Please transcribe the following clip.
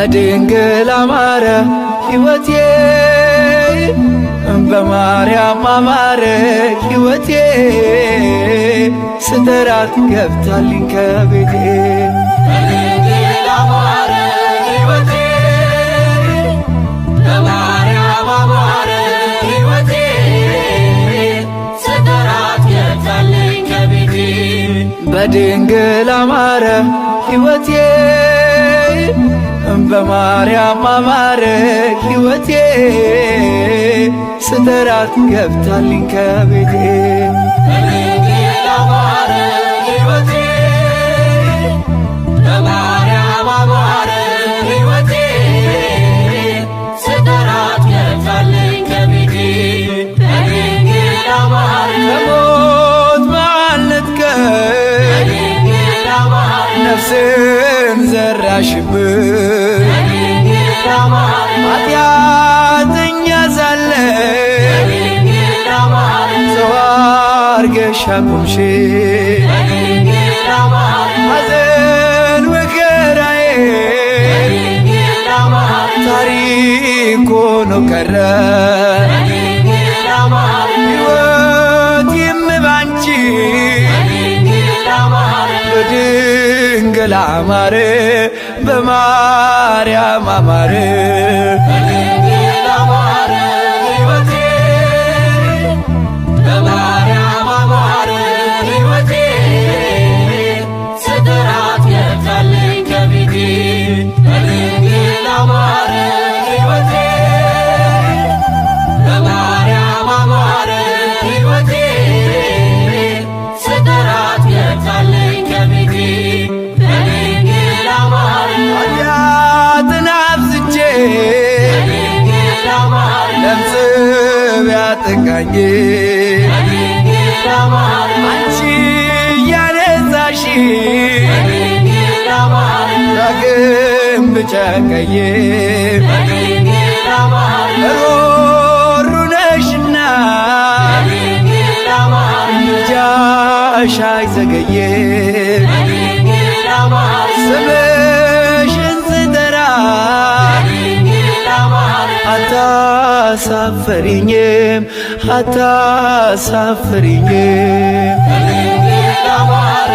በድንግል አማረ ሕይወቴ በማርያም አማረ ሕይወቴ ስጠራት ገብታልኝ ከቤቴ በድንግል አማረ ሕይወቴ በማርያም አማረ ሕይወቴ ስጠራት ገብታልኝ ከቤቴ በድንግል አማረ ሕይወቴ በማርያም አማረ ሕይወቴ ስጠራት ገብታልኝ ከቤቴ በድንግል አማረ ሕይወቴ በማርያም አማረ ሕይወቴ ስጠራት ገብታልኝ ከቤቴ በድንግል አማረ ከሞት መሃል ነጥቀሽ በድንግል አማረ ነፍስን ዘራሽብኝ በድንግል አማረ ኃጢአተኛ ሳለሁ በድንግል አማረ ሰው አርገሽ አቆምሽኝ በድንግል አማረ ሐዘን መከራዬ በድንግል አማረ ታሪክ ሆኖ ቀረ በድንግል አማረ ሕይወቴም ባንቺ በድንግል አማረ በድንግል አማረ በማርያም አማረ በድንግል አማረ ሕይወቴ በማርያም አማረ ሕይወቴ ስጠራት ገብታልኝ ከቤቴ በድንግል አማረ ሕይወቴ በማርያም አማረ ሕይወቴ ስጠራት ገብታልኝ ከቤቴ በድንግል አማረ ኃጢአትን አብዝቼ በድንግል አማረ ለምጽ ቢያጠቃኝ በድንግል አማረ አንቺ እያነጻሽ በድንግል አማረ ዳግም ብጨቀኝ በድንግል አማረ ሮሩ ነሽና በድንግል አማረ ምልጃሽ አይዘገይም በድንግል አማረ ስምሽን ስጠራ በድንግል አማረ አታሳፍሪኝም አታሳፍሪኝም በድንግል አማረ